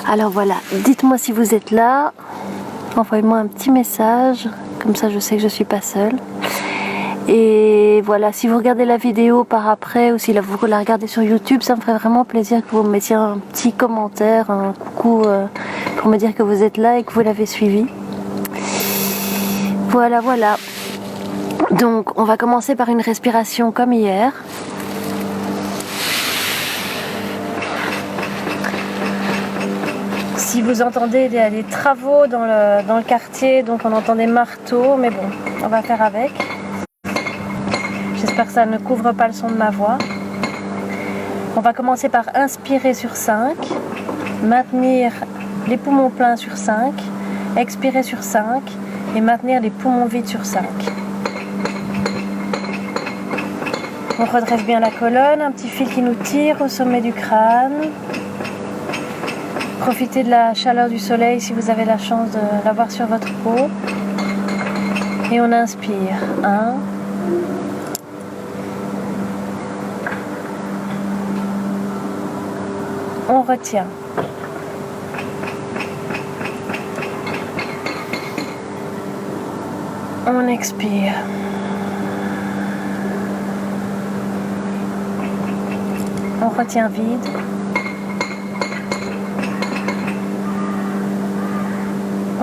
Alors voilà, dites-moi si vous êtes là, envoyez-moi un petit message, comme ça je sais que je suis pas seule. Et voilà, si vous regardez la vidéo par après ou si vous la regardez sur YouTube, ça me ferait vraiment plaisir que vous me mettiez un petit commentaire, un coucou pour me dire que vous êtes là et que vous l'avez suivi. Voilà, voilà. Donc on va commencer par une respiration comme hier. Si vous entendez, il y a des travaux dans le quartier, donc on entend des marteaux, mais bon, on va faire avec. J'espère que ça ne couvre pas le son de ma voix. On va commencer par inspirer sur 5, maintenir les poumons pleins sur 5, expirer sur 5 et maintenir les poumons vides sur 5. On redresse bien la colonne, un petit fil qui nous tire au sommet du crâne. Profitez de la chaleur du soleil si vous avez la chance de l'avoir sur votre peau. Et on inspire. 1. On retient. On expire. On retient vide.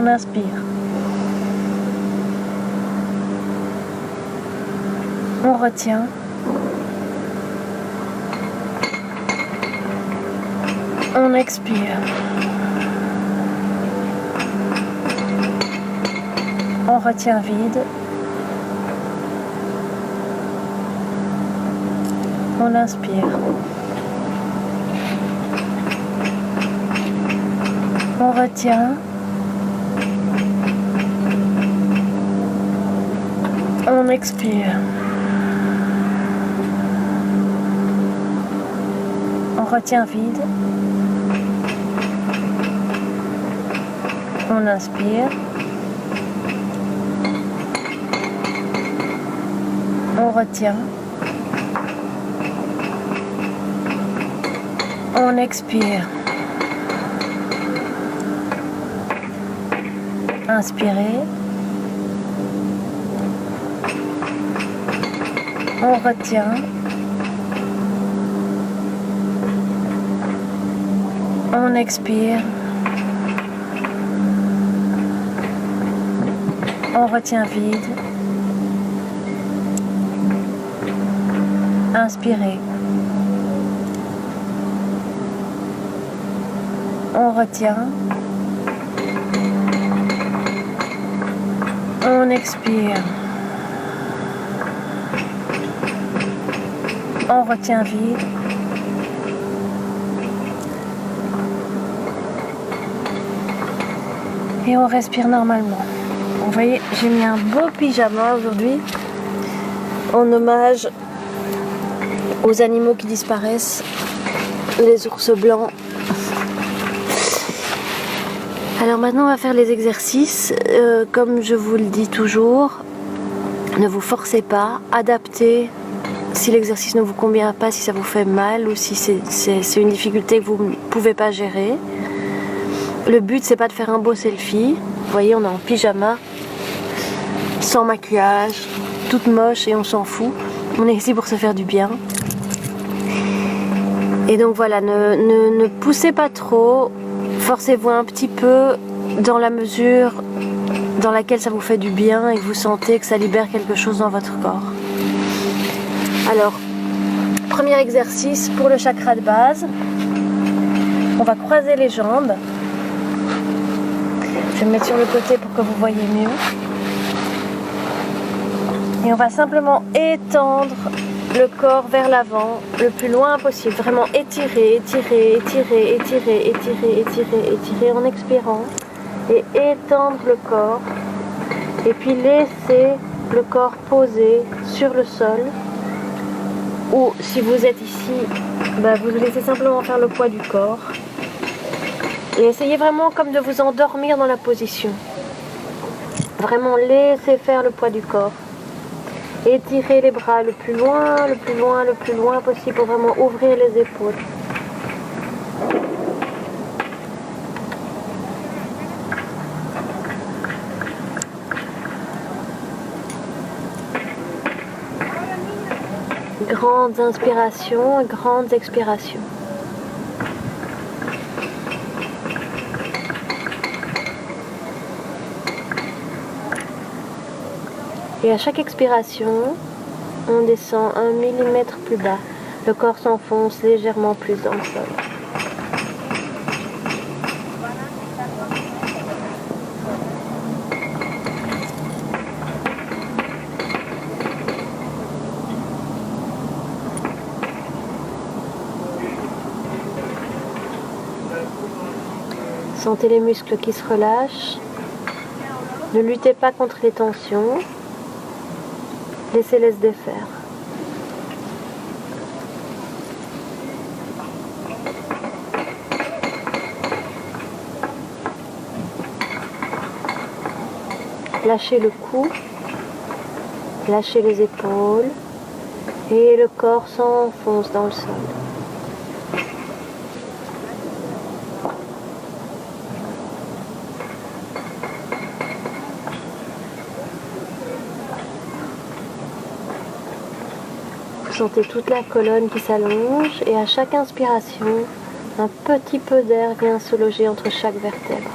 On inspire. On retient. On expire. On retient vide. On inspire. On retient. On expire. On retient vide. On inspire. On retient. On expire. Inspirez. On retient. On expire. On retient vide. Inspirez. On retient. On expire. On retient vide. Et on respire normalement. Vous voyez, j'ai mis un beau pyjama aujourd'hui en hommage aux animaux qui disparaissent, les ours blancs. Alors maintenant on va faire les exercices. Comme je vous le dis toujours, ne vous forcez pas, adaptez. Si l'exercice ne vous convient pas, si ça vous fait mal ou si c'est une difficulté que vous ne pouvez pas gérer. Le but c'est pas de faire un beau selfie. Vous voyez, on est en pyjama, sans maquillage, toute moche et on s'en fout. On est ici pour se faire du bien. Et donc voilà, ne poussez pas trop, forcez-vous un petit peu dans la mesure dans laquelle ça vous fait du bien et que vous sentez que ça libère quelque chose dans votre corps. Alors, premier exercice pour le chakra de base. On va croiser les jambes. Je vais me mettre sur le côté pour que vous voyez mieux. Et on va simplement étendre le corps vers l'avant le plus loin possible. Vraiment étirer, étirer, étirer, étirer, étirer, étirer, étirer en expirant. Et étendre le corps. Et puis laisser le corps posé sur le sol. Ou si vous êtes ici, vous laissez simplement faire le poids du corps. Et essayez vraiment comme de vous endormir dans la position. Vraiment laissez faire le poids du corps. Étirez les bras le plus loin, le plus loin, le plus loin possible pour vraiment ouvrir les épaules. Grandes inspirations, grandes expirations. Et à chaque expiration, on descend 1 millimètre plus bas. Le corps s'enfonce légèrement plus dans le sol. Sentez les muscles qui se relâchent. Ne luttez pas contre les tensions. Laissez-les se défaire. Lâchez le cou, lâchez les épaules et le corps s'enfonce dans le sol. Vous sentez toute la colonne qui s'allonge et à chaque inspiration, un petit peu d'air vient se loger entre chaque vertèbre.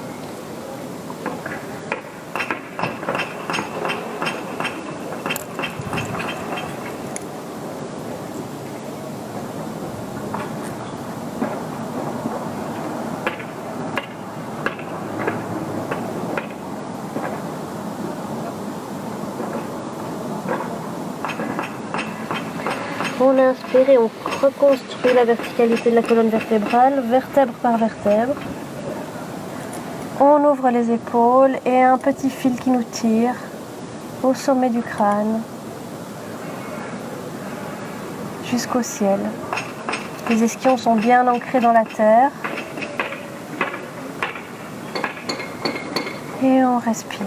On inspire et on reconstruit la verticalité de la colonne vertébrale, vertèbre par vertèbre. On ouvre les épaules et un petit fil qui nous tire au sommet du crâne jusqu'au ciel. Les ischions sont bien ancrés dans la terre. Et on respire.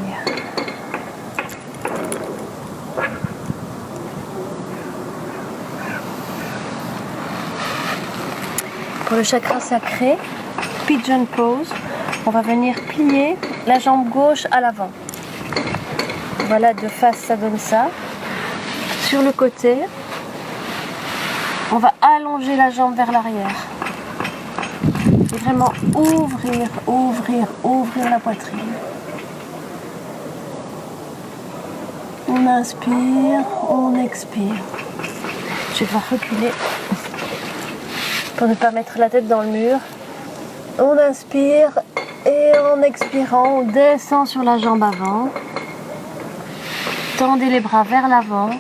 Pour le chakra sacré, Pigeon Pose, on va venir plier la jambe gauche à l'avant. Voilà, de face ça donne ça. Sur le côté, on va allonger la jambe vers l'arrière. Et vraiment ouvrir, ouvrir, ouvrir la poitrine. On inspire, on expire. Je vais devoir reculer pour ne pas mettre la tête dans le mur. On inspire et en expirant, on descend sur la jambe avant. Tendez les bras vers l'avant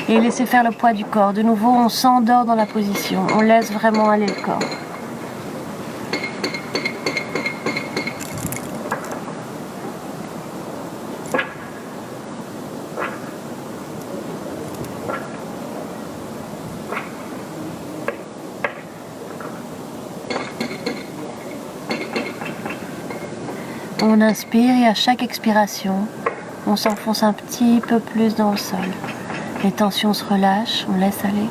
et laissez faire le poids du corps. De nouveau, on s'endort dans la position. On laisse vraiment aller le corps. On inspire et à chaque expiration, on s'enfonce un petit peu plus dans le sol. Les tensions se relâchent, on laisse aller.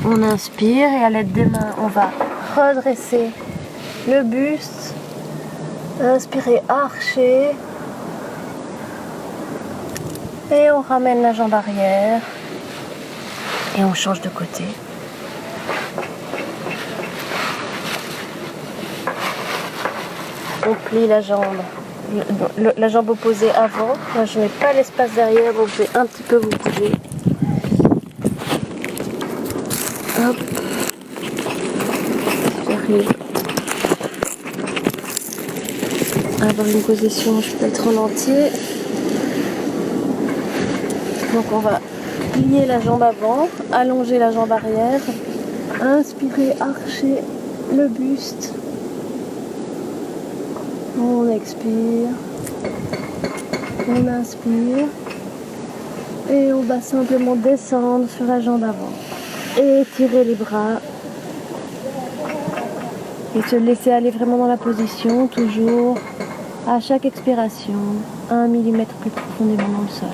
On inspire et à l'aide des mains, on va redresser le buste. Inspirez, archer. Et on ramène la jambe arrière. Et on change de côté. On plie la jambe. La jambe opposée avant. Moi, je n'ai pas l'espace derrière, donc je vais un petit peu vous bouger. Hop. J'arrive à avoir une position, je peux être en entier. Donc on va plier la jambe avant, allonger la jambe arrière, inspirer, archer le buste. On expire, on inspire Et on va simplement descendre sur la jambe avant. Et étirer les bras. Et se laisser aller vraiment dans la position, toujours à chaque expiration, 1 millimètre plus profondément dans le sol.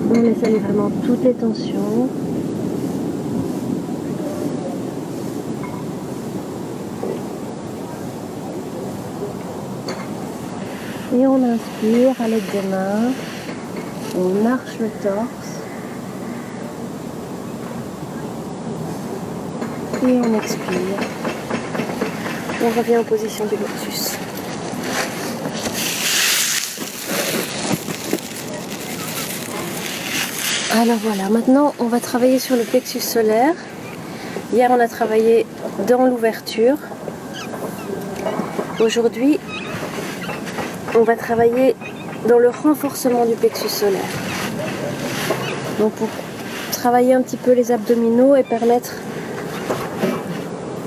On laisse aller vraiment toutes les tensions. Et on inspire à l'aide des mains. On arche le torse. Et on expire. On revient en position du lotus. Alors voilà, maintenant on va travailler sur le plexus solaire. Hier on a travaillé dans l'ouverture. Aujourd'hui on va travailler dans le renforcement du plexus solaire. Donc pour travailler un petit peu les abdominaux et permettre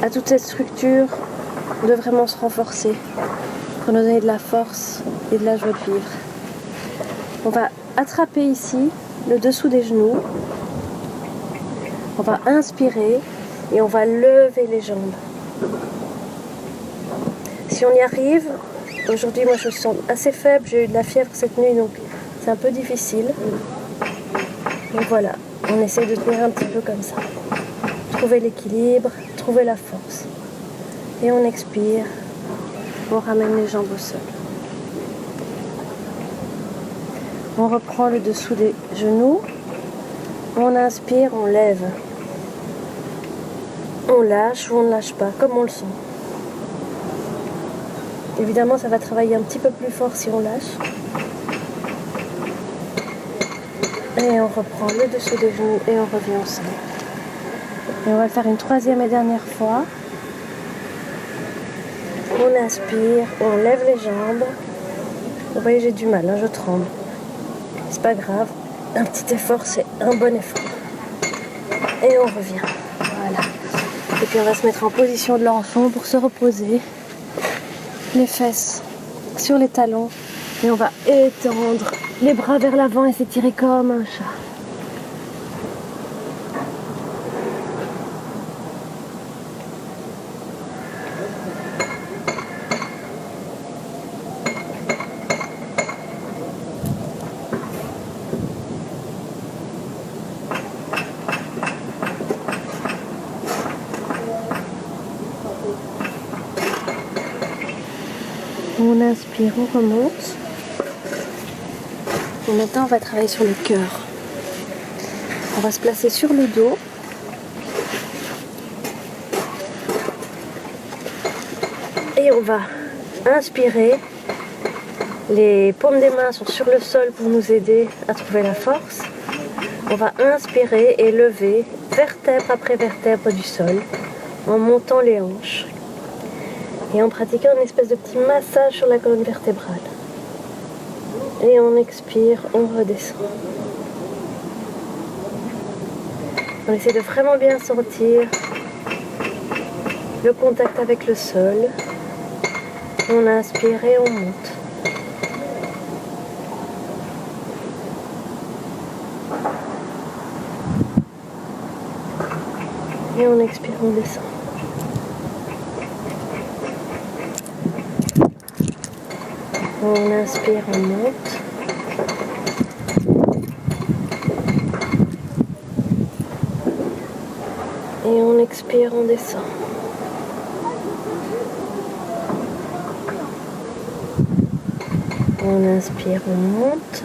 à toute cette structure de vraiment se renforcer pour nous donner de la force et de la joie de vivre. On va attraper ici le dessous des genoux, on va inspirer et on va lever les jambes. Si on y arrive, aujourd'hui moi je me sens assez faible, j'ai eu de la fièvre cette nuit donc c'est un peu difficile. Donc voilà, on essaie de tenir un petit peu comme ça. Trouver l'équilibre, trouver la force. Et on expire, on ramène les jambes au sol. On reprend le dessous des genoux. On inspire, on lève. On lâche ou on ne lâche pas, comme on le sent. Évidemment, ça va travailler un petit peu plus fort si on lâche. Et on reprend le dessous des genoux et on revient au sol. Et on va le faire une troisième et dernière fois. On inspire, on lève les jambes. Vous voyez, j'ai du mal, je tremble. C'est pas grave, un petit effort, c'est un bon effort. Et on revient. Voilà. Et puis on va se mettre en position de l'enfant pour se reposer. Les fesses sur les talons. Et on va étendre les bras vers l'avant et s'étirer comme un chat. On inspire, on remonte. Et maintenant, on va travailler sur le cœur. On va se placer sur le dos. Et on va inspirer. Les paumes des mains sont sur le sol pour nous aider à trouver la force. On va inspirer et lever vertèbre après vertèbre du sol en montant les hanches. Et en pratiquant une espèce de petit massage sur la colonne vertébrale. Et on expire, on redescend. On essaie de vraiment bien sentir le contact avec le sol. On inspire et on monte. Et on expire, on descend. On inspire, on monte. expire, on descend. On inspire, on monte.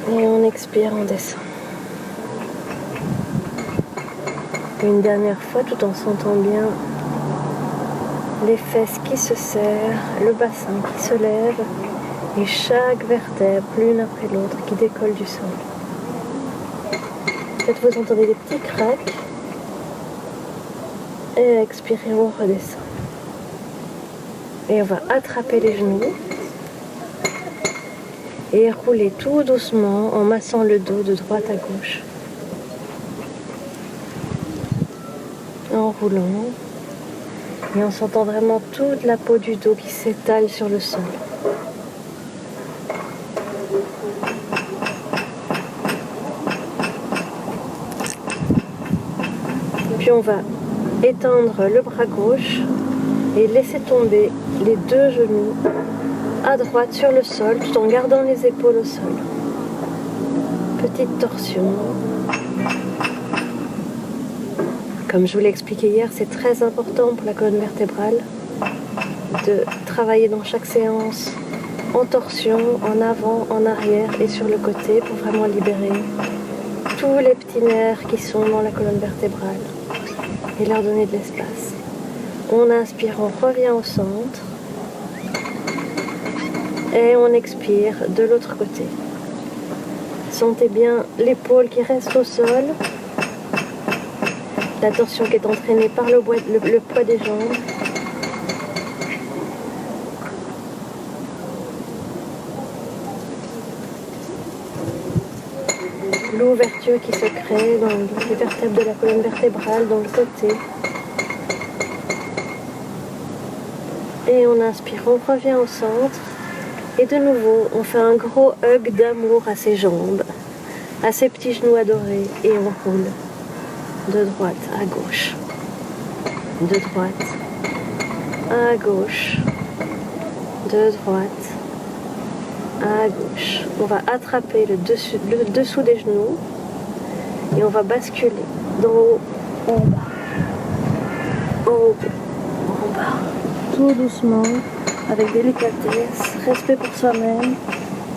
Et on expire, on descend. Une dernière fois, tout en sentant bien les fesses qui se serrent, le bassin qui se lève et chaque vertèbre, l'une après l'autre, qui décolle du sol. Peut-être vous entendez des petits cracks. Et expirez, on redescend. Et on va attraper les genoux et rouler tout doucement en massant le dos de droite à gauche. En roulant et en sentant vraiment toute la peau du dos qui s'étale sur le sol. Puis on va étendre le bras gauche et laisser tomber les deux genoux à droite sur le sol tout en gardant les épaules au sol. Petite torsion. Comme je vous l'ai expliqué hier, c'est très important pour la colonne vertébrale de travailler dans chaque séance en torsion, en avant, en arrière et sur le côté pour vraiment libérer tous les petits nerfs qui sont dans la colonne vertébrale et leur donner de l'espace. On inspire, on revient au centre et on expire de l'autre côté. Sentez bien l'épaule qui reste au sol, la torsion qui est entraînée par le poids des jambes. L'ouverture qui se crée dans les vertèbres de la colonne vertébrale, dans le côté. Et on inspire, on revient au centre. Et de nouveau, on fait un gros hug d'amour à ses jambes, à ses petits genoux adorés. Et on roule de droite à gauche. De droite à gauche. De droite à gauche. On va attraper le dessous des genoux et on va basculer d'en haut en bas, en haut en bas, tout doucement, avec délicatesse, respect pour soi-même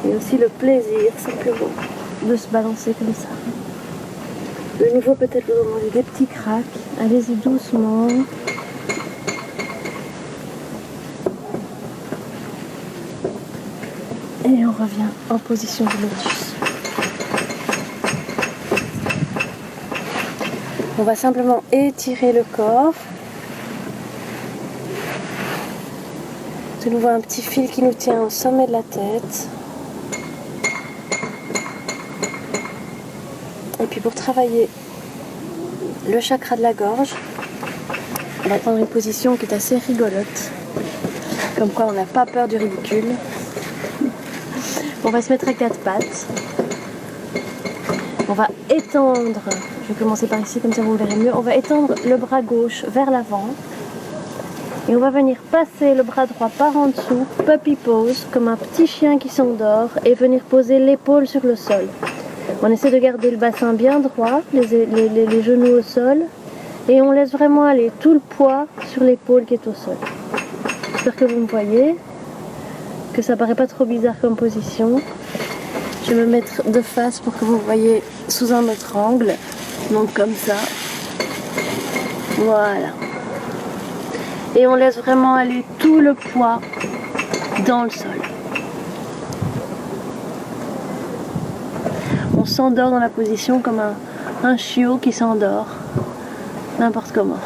et aussi le plaisir simplement de se balancer comme ça. De nouveau, peut-être vous entendez des petits cracks, allez-y doucement. Et on revient en position de lotus. On va simplement étirer le corps. De nouveau un petit fil qui nous tient au sommet de la tête. Et puis pour travailler le chakra de la gorge, on va prendre une position qui est assez rigolote. Comme quoi on n'a pas peur du ridicule. On va se mettre à quatre pattes. On va étendre, je vais commencer par ici, comme ça vous me verrez mieux. On va étendre le bras gauche vers l'avant. Et on va venir passer le bras droit par en dessous, puppy pose, comme un petit chien qui s'endort, et venir poser l'épaule sur le sol. On essaie de garder le bassin bien droit, les genoux au sol, et on laisse vraiment aller tout le poids sur l'épaule qui est au sol. J'espère que vous me voyez, que ça paraît pas trop bizarre comme position. Je vais me mettre de face pour que vous voyez sous un autre angle, donc comme ça. Voilà. Et on laisse vraiment aller tout le poids dans le sol. On s'endort dans la position comme un chiot qui s'endort, n'importe comment.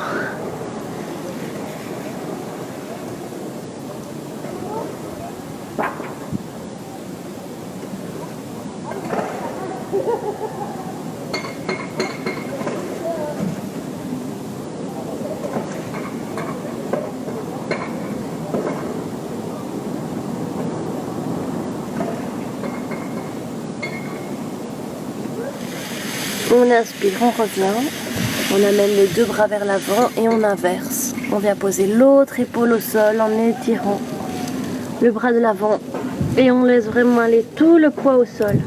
On inspire, on revient, on amène les deux bras vers l'avant et on inverse. On vient poser l'autre épaule au sol en étirant le bras de l'avant et on laisse vraiment aller tout le poids au sol.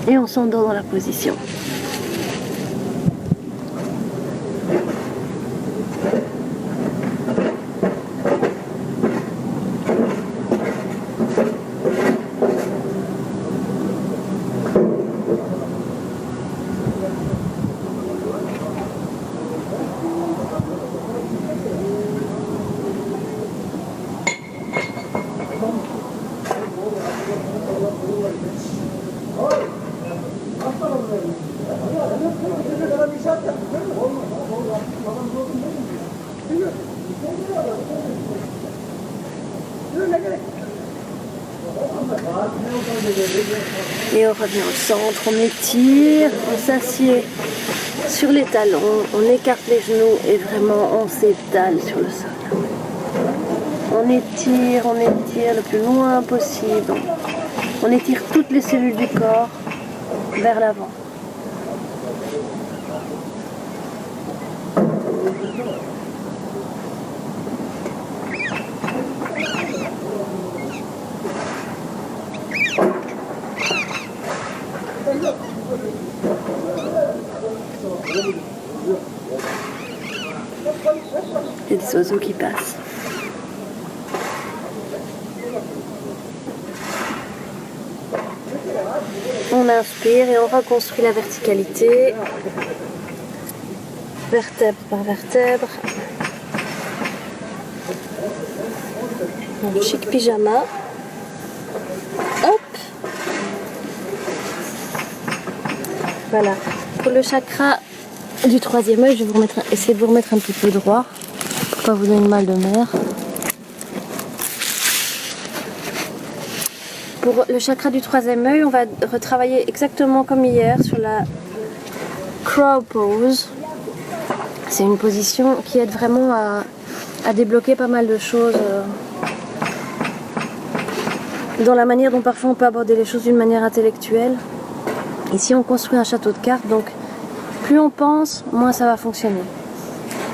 Et on s'endort dans la position. Et on revient au centre, on étire, on s'assied sur les talons, on écarte les genoux et vraiment on s'étale sur le sol. On étire le plus loin possible. On étire toutes les cellules du corps vers l'avant. Il y a des oiseaux qui passent. On inspire et on reconstruit la verticalité, vertèbre par vertèbre. Donc, chic pyjama. Hop. Voilà. Pour le chakra du troisième œil, je vais essayer de vous remettre un petit peu droit pour pas vous donner mal de mer. Pour le chakra du troisième œil, on va retravailler exactement comme hier sur la crow pose. C'est une position qui aide vraiment à débloquer pas mal de choses dans la manière dont parfois on peut aborder les choses d'une manière intellectuelle. Ici on construit un château de cartes, donc plus on pense, moins ça va fonctionner.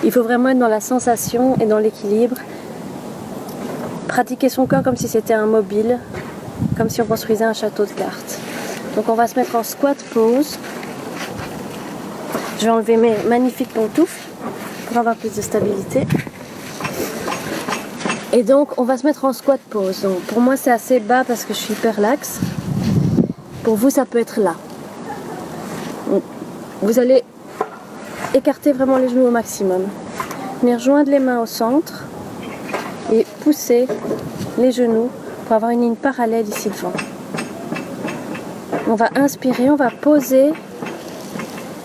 Il faut vraiment être dans la sensation et dans l'équilibre. Pratiquer son corps comme si c'était un mobile, comme si on construisait un château de cartes. Donc on va se mettre en squat pose. Je vais enlever mes magnifiques pantoufles pour avoir plus de stabilité. Et donc on va se mettre en squat pose. Donc pour moi c'est assez bas parce que je suis hyper laxe. Pour vous ça peut être là. Donc, vous allez écarter vraiment les genoux au maximum. Venir joindre les mains au centre et pousser les genoux pour avoir une ligne parallèle ici devant. On va inspirer, on va poser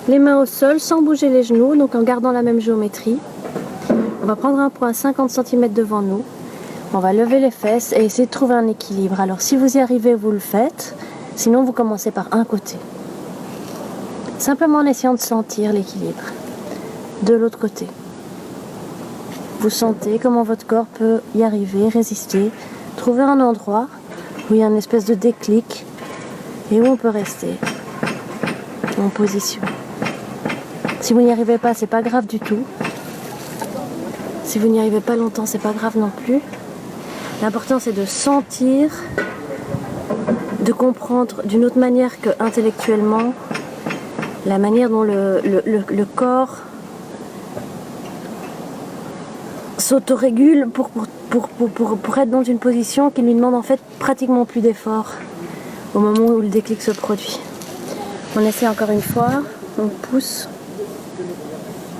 les mains au sol sans bouger les genoux, donc en gardant la même géométrie. On va prendre un point 50 cm devant nous. On va lever les fesses et essayer de trouver un équilibre. Alors si vous y arrivez, vous le faites. Sinon, vous commencez par un côté. Simplement en essayant de sentir l'équilibre. De l'autre côté. Vous sentez comment votre corps peut y arriver, résister. Trouver un endroit où il y a une espèce de déclic et où on peut rester en position. Si vous n'y arrivez pas, c'est pas grave du tout. Si vous n'y arrivez pas longtemps, c'est pas grave non plus. L'important c'est de sentir, de comprendre d'une autre manière que intellectuellement la manière dont le corps s'autorégule pour être dans une position qui lui demande en fait pratiquement plus d'effort au moment où le déclic se produit. On essaie encore une fois, on pousse,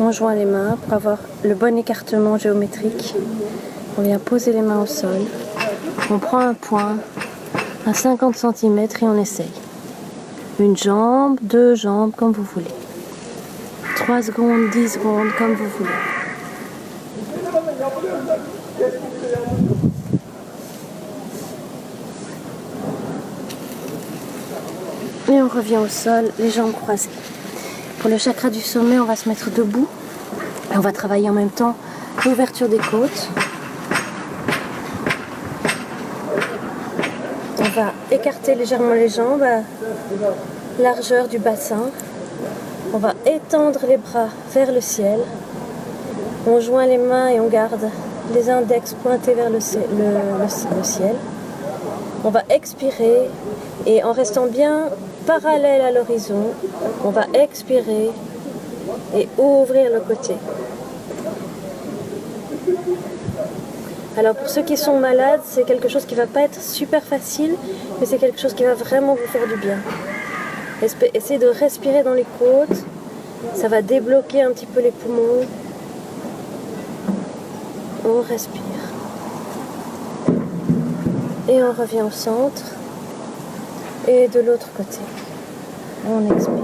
on joint les mains pour avoir le bon écartement géométrique. On vient poser les mains au sol, on prend un point à 50 cm et on essaye. Une jambe, deux jambes, comme vous voulez. 3 secondes, 10 secondes, comme vous voulez. Et on revient au sol, les jambes croisées. Pour le chakra du sommet, on va se mettre debout. Et on va travailler en même temps l'ouverture des côtes. On va écarter légèrement les jambes à largeur du bassin. On va étendre les bras vers le ciel. On joint les mains et on garde les index pointés vers le ciel. On va expirer et en restant bien parallèle à l'horizon. On va expirer et ouvrir le côté. Alors pour ceux qui sont malades, c'est quelque chose qui va pas être super facile, mais c'est quelque chose qui va vraiment vous faire du bien. Essayez de respirer dans les côtes, ça va débloquer un petit peu les poumons. On respire. Et on revient au centre. Et de l'autre côté. On expire.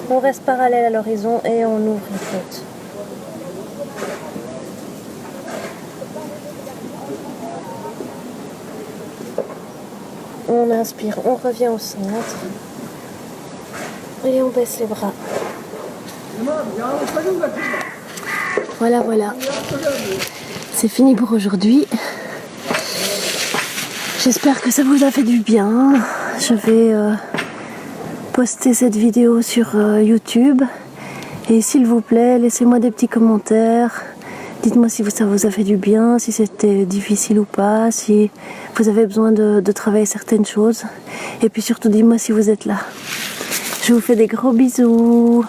On reste parallèle à l'horizon et on ouvre les côtes. On inspire, on revient au centre. Et on baisse les bras. Voilà. C'est fini pour aujourd'hui. J'espère que ça vous a fait du bien. Je vais poster cette vidéo sur YouTube. Et s'il vous plaît, laissez-moi des petits commentaires. Dites-moi si ça vous a fait du bien, si c'était difficile ou pas, si vous avez besoin de travailler certaines choses. Et puis surtout, dites-moi si vous êtes là. Je vous fais des gros bisous.